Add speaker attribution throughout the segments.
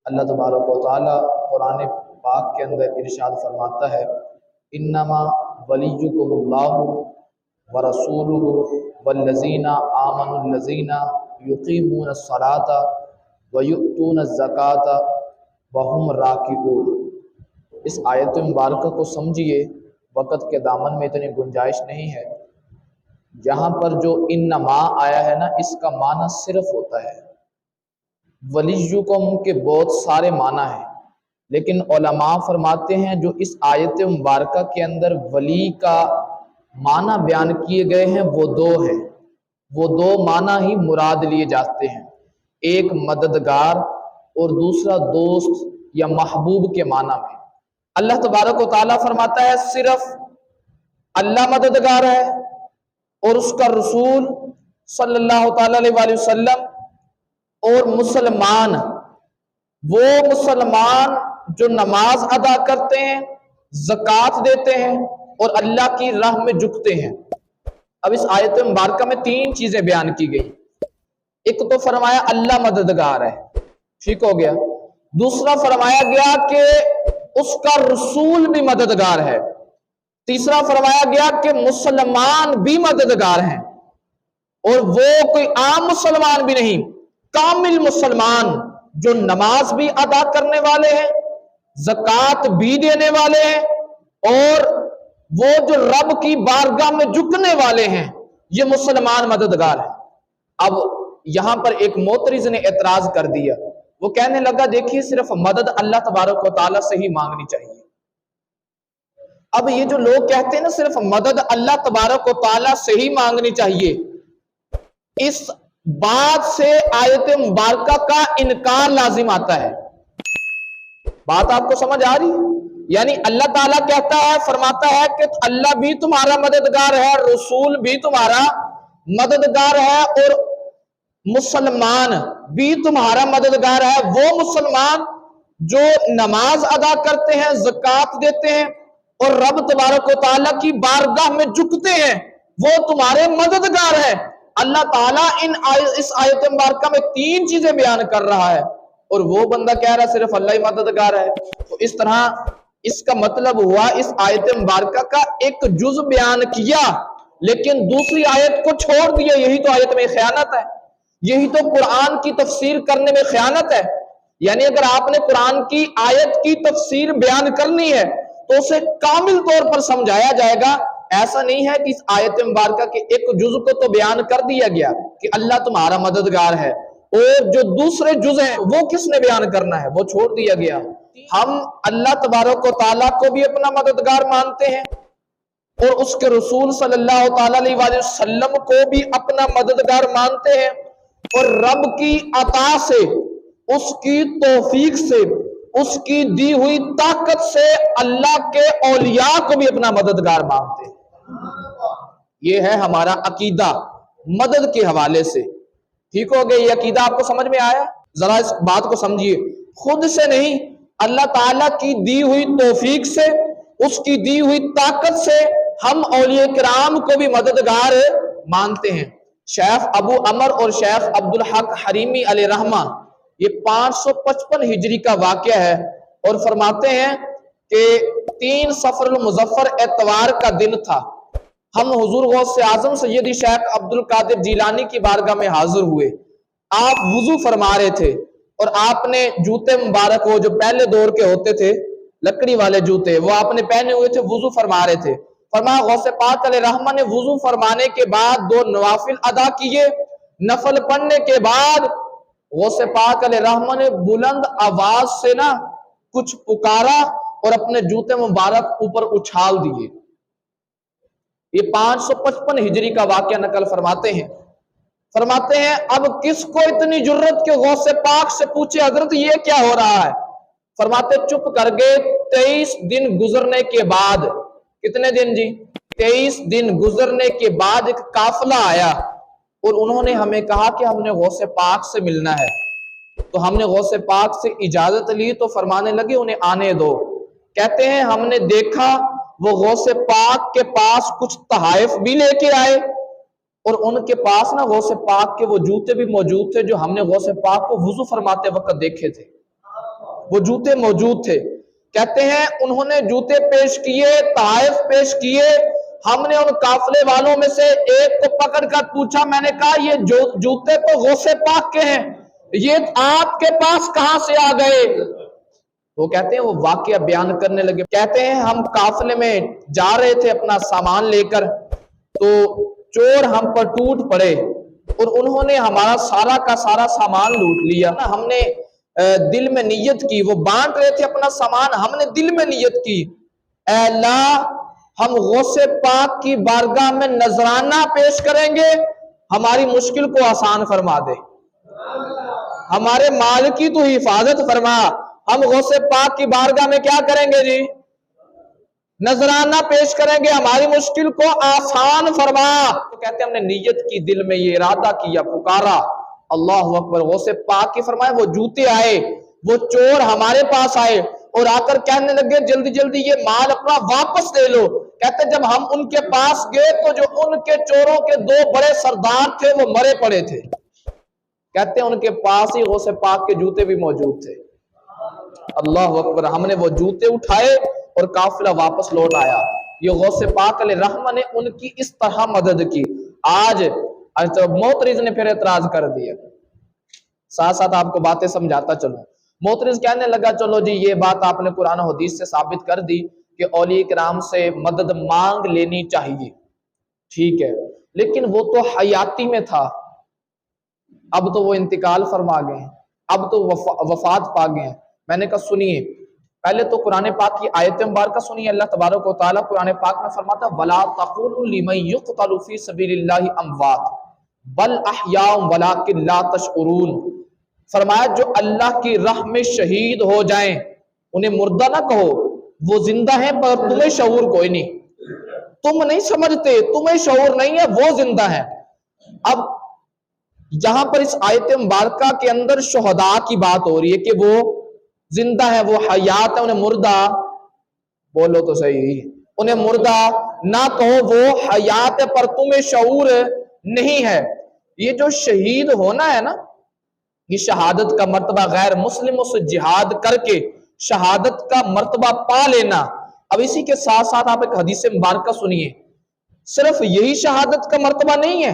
Speaker 1: اللہ تبارک و تعالی قرآن پاک کے اندر ارشاد فرماتا ہے انما ولیکم اللہ ورسولہ والذین آمنوا الذین یقیمون الصلاۃ ویؤتون الزکاۃ وہم راکعون۔ اس آیت مبارکہ کو سمجھیے، وقت کے دامن میں اتنی گنجائش نہیں ہے۔ یہاں پر جو انما آیا ہے نا، اس کا معنی صرف ہوتا ہے۔ ولیکم کے بہت سارے معنی ہیں، لیکن علماء فرماتے ہیں جو اس آیت مبارکہ کے اندر ولی کا معنی بیان کیے گئے ہیں وہ دو ہیں، وہ دو معنی ہی مراد لیے جاتے ہیں، ایک مددگار اور دوسرا دوست یا محبوب کے معنی میں۔ اللہ تبارک و تعالیٰ فرماتا ہے صرف اللہ مددگار ہے اور اس کا رسول صلی اللہ تعالیٰ علیہ وسلم اور مسلمان، وہ مسلمان جو نماز ادا کرتے ہیں، زکوٰۃ دیتے ہیں اور اللہ کی راہ میں جھکتے ہیں۔ اب اس آیت مبارکہ میں تین چیزیں بیان کی گئی۔ ایک تو فرمایا اللہ مددگار ہے، ٹھیک ہو گیا۔ دوسرا فرمایا گیا کہ اس کا رسول بھی مددگار ہے۔ تیسرا فرمایا گیا کہ مسلمان بھی مددگار ہیں، اور وہ کوئی عام مسلمان بھی نہیں، کامل مسلمان جو نماز بھی ادا کرنے والے ہیں، زکوٰۃ بھی دینے والے ہیں، اور وہ جو رب کی بارگاہ میں جھکنے والے ہیں، یہ مسلمان مددگار ہیں۔ اب یہاں پر ایک معترض نے اعتراض کر دیا، وہ کہنے لگا دیکھیے صرف مدد اللہ تبارک و تعالیٰ سے ہی مانگنی چاہیے۔ اب یہ جو لوگ کہتے ہیں نا صرف مدد اللہ تبارک و تعالیٰ سے ہی مانگنی چاہیے، اس بات سے آیت مبارکہ کا انکار لازم آتا ہے۔ بات آپ کو سمجھ آ رہی ہے؟ یعنی اللہ تعالیٰ کہتا ہے، فرماتا ہے کہ اللہ بھی تمہارا مددگار ہے، رسول بھی تمہارا مددگار ہے، اور مسلمان بھی تمہارا مددگار ہے۔ وہ مسلمان جو نماز ادا کرتے ہیں، زکوٰۃ دیتے ہیں اور رب تبارک و تعالیٰ کی بارگاہ میں جھکتے ہیں، وہ تمہارے مددگار ہیں۔ اللہ تعالیٰ اس آیت مبارکہ میں تین چیزیں بیان کر رہا ہے، اور وہ بندہ کہہ رہا ہے صرف اللہ ہی مددگار ہے۔ تو اس طرح اس کا مطلب ہوا اس آیت مبارکہ کا ایک جز بیان کیا لیکن دوسری آیت کو چھوڑ دیا۔ یہی تو آیت میں خیانت ہے، یہی تو قرآن کی تفسیر کرنے میں خیانت ہے۔ یعنی اگر آپ نے قرآن کی آیت کی تفسیر بیان کرنی ہے تو اسے کامل طور پر سمجھایا جائے گا۔ ایسا نہیں ہے کہ اس آیت مبارکہ کے ایک جز کو تو بیان کر دیا گیا کہ اللہ تمہارا مددگار ہے، اور جو دوسرے جز ہیں وہ کس نے بیان کرنا ہے، وہ چھوڑ دیا گیا۔ ہم اللہ تبارک و تعالیٰ کو بھی اپنا مددگار مانتے ہیں، اور اس کے رسول صلی اللہ تعالیٰ علیہ وسلم کو بھی اپنا مددگار مانتے ہیں، اور رب کی عطا سے، اس کی توفیق سے، اس کی دی ہوئی طاقت سے اللہ کے اولیاء کو بھی اپنا مددگار مانتے ہیں۔ یہ ہے ہمارا عقیدہ مدد کے حوالے سے، ٹھیک ہو گیا؟ یہ عقیدہ آپ کو سمجھ میں آیا؟ ذرا اس بات کو سمجھیے، خود سے نہیں، اللہ تعالیٰ کی دی ہوئی توفیق سے، اس کی دی ہوئی طاقت سے ہم اولیاء کرام کو بھی مددگار مانتے ہیں۔ شیخ ابو عمر اور شیخ عبدالحق حریمی علیہ رحمہ، یہ 555 ہجری کا واقعہ ہے، اور فرماتے ہیں کہ 3 صفر المظفر اتوار کا دن تھا، ہم حضور غوث اعظم سیدی شیخ عبد القادر جیلانی کی بارگاہ میں حاضر ہوئے۔ آپ وضو فرما رہے تھے، اور آپ نے جوتے مبارک وہ جو پہلے دور کے ہوتے تھے، لکڑی والے جوتے، وہ آپ نے پہنے ہوئے تھے، وضو فرما رہے تھے۔ فرمایا غوث پاک علیہ رحمہ نے وضو فرمانے کے بعد 2 نوافل ادا کیے۔ نفل پڑھنے کے بعد غوث پاک علیہ رحمہ نے بلند آواز سے نا کچھ پکارا اور اپنے جوتے مبارک اوپر اچھال دیے۔ یہ 555 ہجری کا واقعہ نقل فرماتے ہیں۔ فرماتے ہیں اب کس کو اتنی جرت کہ غوث پاک سے پوچھے حضرت یہ کیا ہو رہا ہے؟ فرماتے چپ کر گئے۔ 23 دن گزرنے کے بعد، کتنے دن جی؟ 23 دن گزرنے کے بعد ایک قافلہ آیا، اور انہوں نے ہمیں کہا کہ ہم نے غوث پاک سے ملنا ہے۔ تو ہم نے غوث پاک سے اجازت لی تو فرمانے لگے انہیں آنے دو۔ کہتے ہیں ہم نے دیکھا وہ غوث پاک کے پاس کچھ تحائف بھی لے کے آئے، اور ان کے پاس نا غوث پاک کے وہ جوتے بھی موجود تھے جو ہم نے غوث پاک کو وضو فرماتے وقت دیکھے تھے۔ وہ جوتے موجود تھے. کہتے ہیں انہوں نے جوتے پیش کیے، تحائف پیش کیے. ہم نے ان قافلے والوں میں سے ایک کو پکڑ کر پوچھا، میں نے کہا یہ جوتے تو غوث پاک کے ہیں، یہ آپ کے پاس کہاں سے آ گئے؟ وہ کہتے ہیں وہ واقعہ بیان کرنے لگے. کہتے ہیں ہم قافلے میں جا رہے تھے اپنا سامان لے کر، تو چور ہم پر ٹوٹ پڑے اور انہوں نے ہمارا سارا کا سارا سامان لوٹ لیا. ہم نے دل میں نیت کی، وہ بانٹ رہے تھے اپنا سامان، ہم نے دل میں نیت کی، اے اللہ ہم غوث پاک کی بارگاہ میں نذرانہ پیش کریں گے، ہماری مشکل کو آسان فرما دے، ہمارے مال کی تو حفاظت فرما. ہم غوث پاک کی بارگاہ میں کیا کریں گے جی؟ نذرانہ پیش کریں گے، ہماری مشکل کو آسان فرما. تو کہتے ہیں ہم نے نیت کی، دل میں یہ ارادہ کیا، پکارا اللہ اکبر. غوث پاک کی فرمائے وہ جوتے آئے، وہ چور ہمارے پاس آئے اور آ کر کہنے لگے جلدی جلدی یہ مال اپنا واپس لے لو. کہتے جب ہم ان کے پاس گئے تو جو ان کے چوروں کے 2 بڑے سردار تھے وہ مرے پڑے تھے. کہتے ہیں ان کے پاس ہی غوث پاک کے جوتے بھی موجود تھے. اللہ اکبر. ہم نے وہ جوتے اٹھائے اور قافلہ واپس لوٹ آیا. یہ غوث پاک علیہ رحمہ نے ان کی اس طرح مدد کی. آج معترض نے پھر اعتراض کر دیا. ساتھ ساتھ آپ کو باتیں سمجھاتا چلوں. معترض کہنے لگا چلو جی یہ بات آپ نے قرآن و حدیث سے ثابت کر دی کہ اولیاء کرام سے مدد مانگ لینی چاہیے، ٹھیک ہے، لیکن وہ تو حیاتی میں تھا، اب تو وہ انتقال فرما گئے ہیں، اب تو وفات پا گئے ہیں. میں نے کہا سنیے، پہلے تو قرآن پاک کی آیت مبارکہ سنیے. اللہ تبارک و تعالیٰ قرآن پاک میں فرماتا ہے وَلَا تَقُولُوا لِمَن يُقْتَلُ فِي سَبِيلِ اللَّهِ أَمْوَاتٌ بَلْ أَحْيَاءٌ وَلَٰكِن لَا تَشْعُرُونَ. فرمایا جو اللہ کی راہ میں شہید ہو جائیں انہیں مردہ نہ کہو، وہ زندہ ہیں پر تمہیں شعور کوئی نہیں، تم نہیں سمجھتے، تمہیں شعور نہیں ہے، وہ زندہ ہیں. اب جہاں پر اس آیت مبارکہ کے اندر شہداء کی بات ہو رہی ہے کہ وہ زندہ ہے، وہ حیات ہے، انہیں مردہ بولو تو صحیح، انہیں مردہ نہ کہو، وہ حیات ہے پر تمہیں شعور نہیں ہے. یہ جو شہید ہونا ہے نا، یہ شہادت کا مرتبہ، غیر مسلموں سے جہاد کر کے شہادت کا مرتبہ پا لینا. اب اسی کے ساتھ ساتھ آپ ایک حدیث مبارکہ سنیے. صرف یہی شہادت کا مرتبہ نہیں ہے،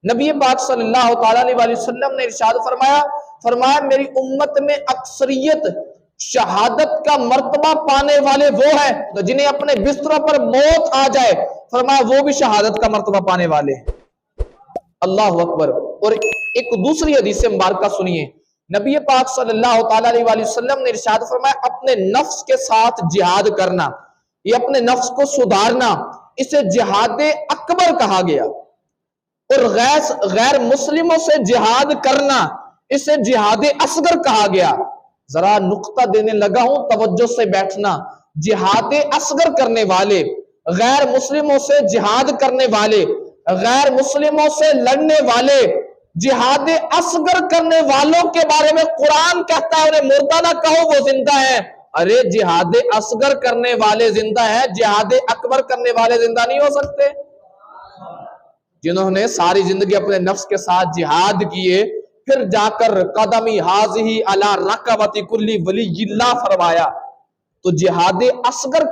Speaker 1: نبی پاک صلی اللہ تعالیٰ علیہ وسلم نے ارشاد فرمایا میری امت میں اکثریت شہادت کا مرتبہ پانے والے وہ ہیں جنہیں اپنے بستروں پر موت آ جائے، فرمایا وہ بھی شہادت کا مرتبہ پانے والے ہیں. اللہ اکبر. اور ایک دوسری حدیث مبارکہ سنیے. نبی پاک صلی اللہ تعالیٰ علیہ وسلم نے ارشاد فرمایا اپنے نفس کے ساتھ جہاد کرنا، یہ اپنے نفس کو سدھارنا، اسے جہاد اکبر کہا گیا. اور غیر مسلموں سے جہاد کرنا، اسے جہاد اصغر کہا گیا. ذرا نقطہ دینے لگا ہوں، توجہ سے بیٹھنا. جہاد اصغر کرنے والے، غیر مسلموں سے جہاد کرنے والے، غیر مسلموں سے لڑنے والے، جہاد اصغر کرنے والوں کے بارے میں قرآن کہتا ہے انہیں مردہ نہ کہو، وہ زندہ ہیں. ارے جہاد اصغر کرنے والے زندہ ہیں، جہاد اکبر کرنے والے زندہ نہیں ہو سکتے؟ جنہوں نے ساری زندگی اپنے نفس کے ساتھ جہاد کیے، پھر جا کر قدمی حاضی علی رکبت کلی ولی اللہ فرمایا. تو جہاد اصغر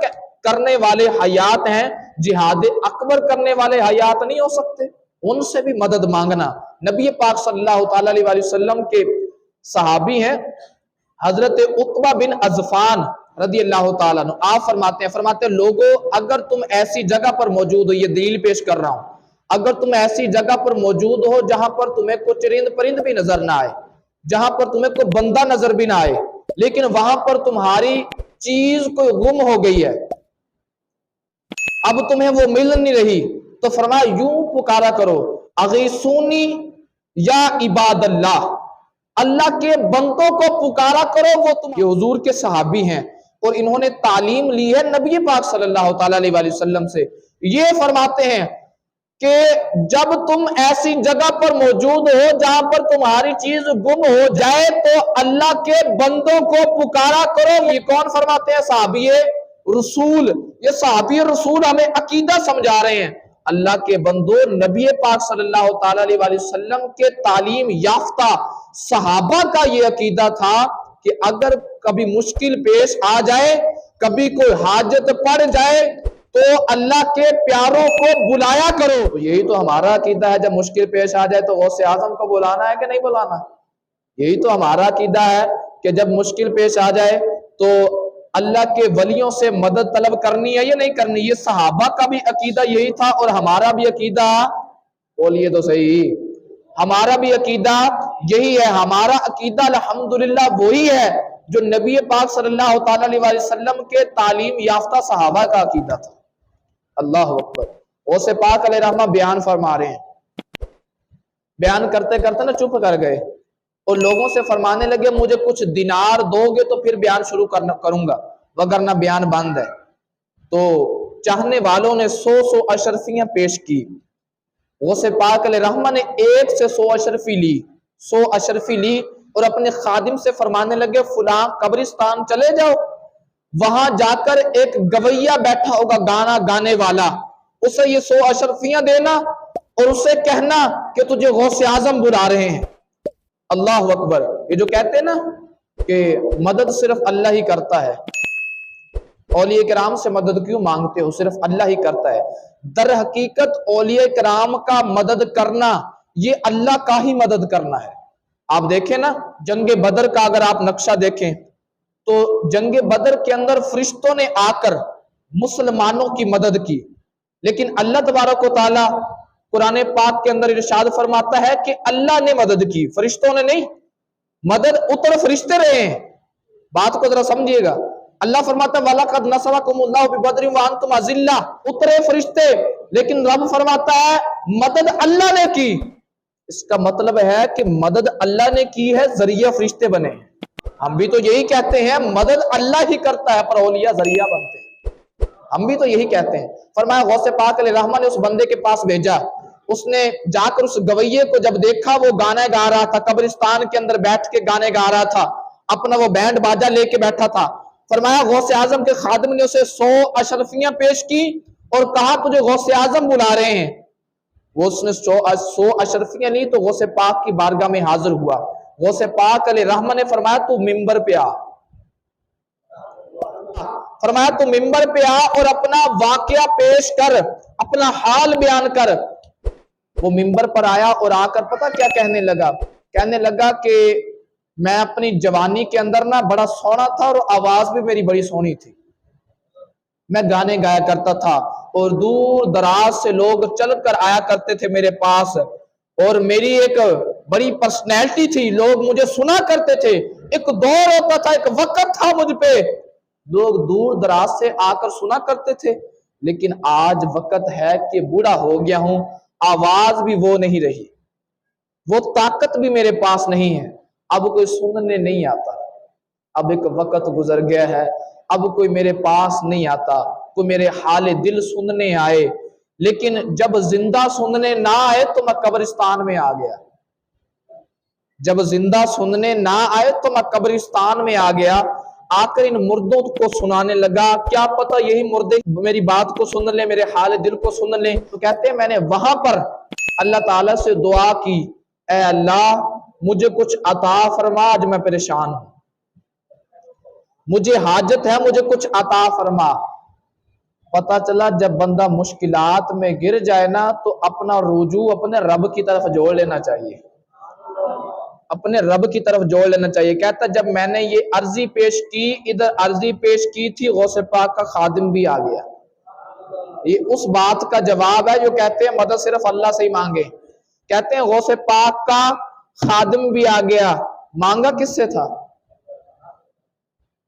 Speaker 1: کرنے والے حیات ہیں، جہاد اکبر کرنے والے حیات نہیں ہو سکتے. ان سے بھی مدد مانگنا. نبی پاک صلی اللہ تعالیٰ علیہ وسلم کے صحابی ہیں حضرت عتبہ بن عزفان رضی اللہ تعالیٰ عنہ. آپ فرماتے ہیں لوگوں اگر تم ایسی جگہ پر موجود ہو، یہ دلیل پیش کر رہا ہوں، اگر تم ایسی جگہ پر موجود ہو جہاں پر تمہیں کوئی چرند پرند بھی نظر نہ آئے، جہاں پر تمہیں کوئی بندہ نظر بھی نہ آئے، لیکن وہاں پر تمہاری چیز کوئی گم ہو گئی ہے، اب تمہیں وہ مل نہیں رہی، تو فرمایا یوں پکارا کرو اغیثونی یا عباد اللہ، اللہ کے بندوں کو پکارا کرو، وہ تم. یہ حضور کے صحابی ہیں اور انہوں نے تعلیم لی ہے نبی پاک صلی اللہ تعالیٰ علیہ وسلم سے. یہ فرماتے ہیں کہ جب تم ایسی جگہ پر موجود ہو جہاں پر تمہاری چیز گم ہو جائے تو اللہ کے بندوں کو پکارا کرو. یہ کون فرماتے ہیں؟ صحابی رسول. یہ صحابی رسول ہمیں عقیدہ سمجھا رہے ہیں. اللہ کے بندوں، نبی پاک صلی اللہ تعالیٰ علیہ وسلم کے تعلیم یافتہ صحابہ کا یہ عقیدہ تھا کہ اگر کبھی مشکل پیش آ جائے، کبھی کوئی حاجت پڑ جائے تو اللہ کے پیاروں کو بلایا کرو۔ تو یہی تو ہمارا عقیدہ ہے، جب مشکل پیش آ جائے تو غوث اعظم کو بلانا ہے کہ نہیں بلانا؟ یہی تو ہمارا عقیدہ ہے کہ جب مشکل پیش آ جائے تو اللہ کے ولیوں سے مدد طلب کرنی ہے یا نہیں کرنی۔ یہ صحابہ کا بھی عقیدہ یہی تھا اور ہمارا بھی عقیدہ، بولیے تو صحیح، ہمارا بھی عقیدہ یہی ہے۔ ہمارا عقیدہ الحمدللہ وہی ہے جو نبی پاک صلی اللہ تعالی علیہ وسلم کے تعلیم یافتہ صحابہ کا عقیدہ تھا۔ اللہ اکبر۔ غوث پاک علیہ رحمہ بیان فرما رہے ہیں، بیان کرتے کرتے نا چپ کر گئے اور لوگوں سے فرمانے لگے مجھے کچھ دینار دو گے تو پھر بیان شروع کروں گا، وگرنہ بیان بند ہے۔ تو چاہنے والوں نے 100 اشرفیاں پیش کی۔ غوث پاک علیہ رحمہ نے 1 سے 100 اشرفی لی، 100 اشرفی لی اور اپنے خادم سے فرمانے لگے فلاں قبرستان چلے جاؤ، وہاں جا کر ایک گویہ بیٹھا ہوگا گانا گانے والا، اسے یہ 100 اشرفیاں دینا اور اسے کہنا کہ تجھے غوث اعظم بلا رہے ہیں۔ اللہ اکبر۔ یہ جو کہتے ہیں نا کہ مدد صرف اللہ ہی کرتا ہے، اولیاء کرام سے مدد کیوں مانگتے ہو، صرف اللہ ہی کرتا ہے۔ در حقیقت اولیاء کرام کا مدد کرنا یہ اللہ کا ہی مدد کرنا ہے۔ آپ دیکھیں نا جنگ بدر کا اگر آپ نقشہ دیکھیں تو جنگ بدر کے اندر فرشتوں نے آ کر مسلمانوں کی مدد کی، لیکن اللہ تبارک و تعالی قرآن پاک کے اندر ارشاد فرماتا ہے کہ اللہ نے مدد کی، فرشتوں نے نہیں۔ مدد اتر فرشتے رہے ہیں، بات کو ذرا سمجھیے گا۔ اللہ فرماتا ہے وَلَقَدْ نَصَرَكُمُ اللَّهُ بِبَدْرٍ وَأَنْتُمْ أَذِلَّةٌ، اترے فرشتے، لیکن رب فرماتا ہے مدد اللہ نے کی۔ اس کا مطلب ہے کہ مدد اللہ نے کی ہے، ذریعہ فرشتے بنے ہیں۔ ہم بھی تو یہی کہتے ہیں مدد اللہ ہی کرتا ہے پر اولیاء ذریعہ بنتے ہیں، ہم بھی تو یہی کہتے ہیں۔ فرمایا غوث پاک علیہ رحمہ نے اس بندے کے پاس بھیجا، اس نے جا کر اس گویے کو جب دیکھا وہ گانا گا رہا تھا، قبرستان کے اندر بیٹھ کے گانے گا رہا تھا، اپنا وہ بینڈ باجا لے کے بیٹھا تھا۔ فرمایا غوث اعظم کے خادم نے اسے 100 اشرفیاں پیش کی اور کہا تجھے غوث اعظم بلا رہے ہیں۔ وہ اس نے 100 اشرفیاں لی تو غوث پاک کی بارگاہ میں حاضر ہوا۔ غوث پاک علیہ رحمہ نے فرمایا تو ممبر پہ آ، فرمایا تو ممبر پہ آ اور اپنا واقعہ پیش کر، اپنا حال بیان کر۔ وہ ممبر پر آیا اور آ کر پتہ کیا کہنے لگا؟ کہنے لگا کہ میں اپنی جوانی کے اندر نا بڑا سونا تھا اور آواز بھی میری بڑی سونی تھی، میں گانے گایا کرتا تھا اور دور دراز سے لوگ چل کر آیا کرتے تھے میرے پاس، اور میری ایک بڑی پرسنالٹی تھی، لوگ مجھے سنا کرتے تھے، ایک دور ہوتا تھا، ایک وقت تھا مجھ پہ، لوگ دور دراز سے آ کر سنا کرتے تھے۔ لیکن آج وقت ہے کہ بوڑھا ہو گیا ہوں، آواز بھی وہ نہیں رہی، وہ طاقت بھی میرے پاس نہیں ہے، اب کوئی سننے نہیں آتا، اب ایک وقت گزر گیا ہے، اب کوئی میرے پاس نہیں آتا، کوئی میرے حال دل سننے آئے۔ لیکن جب زندہ سننے نہ آئے تو میں قبرستان میں آ گیا، جب زندہ سننے نہ آئے تو میں قبرستان میں آ گیا، آ کر ان مردوں کو سنانے لگا، کیا پتہ یہی مردے میری بات کو سن لیں، میرے حال دل کو سن لیں۔ تو کہتے ہیں میں نے وہاں پر اللہ تعالیٰ سے دعا کی، اے اللہ مجھے کچھ عطا فرما، آج میں پریشان ہوں، مجھے حاجت ہے، مجھے کچھ عطا فرما۔ پتہ چلا جب بندہ مشکلات میں گر جائے نا تو اپنا رجوع اپنے رب کی طرف جوڑ لینا چاہیے، اپنے رب کی طرف جوڑ لینا چاہیے۔ کہتا جب میں نے یہ عرضی پیش کی، ادھر عرضی پیش کی تھی، غوث پاک کا خادم بھی آ گیا۔ یہ اس بات کا جواب ہے جو کہتے ہیں مدد صرف اللہ سے ہی مانگے۔ کہتے ہیں غوث پاک کا خادم بھی آ گیا، مانگا کس سے تھا؟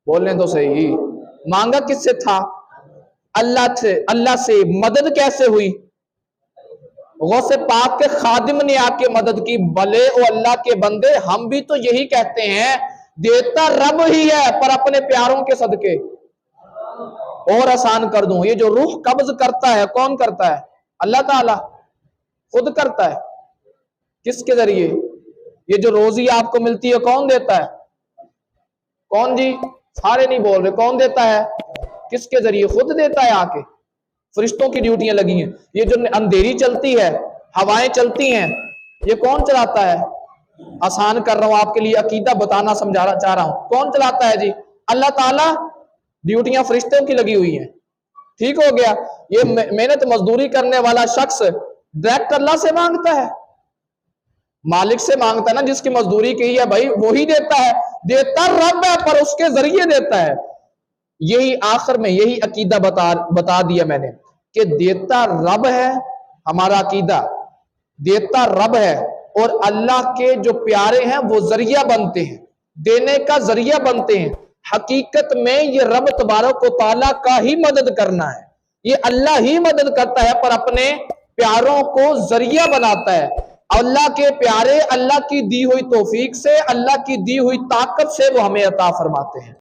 Speaker 1: بولنے تو صحیح، مانگا کس سے تھا؟ اللہ سے۔ مدد کیسے ہوئی؟ غوث پاک کے خادم نے آ کے مدد کی۔ بھلے او اللہ کے بندے، ہم بھی تو یہی کہتے ہیں دیتا رب ہی ہے پر اپنے پیاروں کے صدقے اور آسان کر دوں۔ یہ جو روح قبض کرتا ہے کون کرتا ہے؟ اللہ تعالی خود کرتا ہے۔ کس کے ذریعے؟ یہ جو روزی آپ کو ملتی ہے کون دیتا ہے؟ کون جی؟ سارے نہیں بول رہے، کون دیتا ہے؟ کس کے ذریعے؟ خود دیتا ہے آ کے۔ فرشتوں کی ڈیوٹیاں لگی ہیں۔ یہ جو اندھیری چلتی ہے، ہوائیں چلتی ہیں، یہ کون چلاتا ہے؟ آسان کر رہا ہوں آپ کے لیے، عقیدہ بتانا سمجھانا چاہ رہا ہوں۔ کون چلاتا ہے جی؟ اللہ تعالیٰ، ڈیوٹیاں فرشتوں کی لگی ہوئی ہیں، ٹھیک ہو گیا۔ یہ محنت مزدوری کرنے والا شخص ڈائریکٹ اللہ سے مانگتا ہے، مالک سے مانگتا ہے نا، جس کی مزدوری کی ہے بھائی وہی دیتا ہے، دیتا رب ہے پر اس کے ذریعے دیتا ہے۔ یہی آخر میں یہی عقیدہ بتا دیا میں نے کہ دیتا رب ہے، ہمارا عقیدہ دیتا رب ہے، اور اللہ کے جو پیارے ہیں وہ ذریعہ بنتے ہیں، دینے کا ذریعہ بنتے ہیں۔ حقیقت میں یہ رب تبارک و تعالیٰ کا ہی مدد کرنا ہے، یہ اللہ ہی مدد کرتا ہے پر اپنے پیاروں کو ذریعہ بناتا ہے۔ اللہ کے پیارے اللہ کی دی ہوئی توفیق سے، اللہ کی دی ہوئی طاقت سے وہ ہمیں عطا فرماتے ہیں۔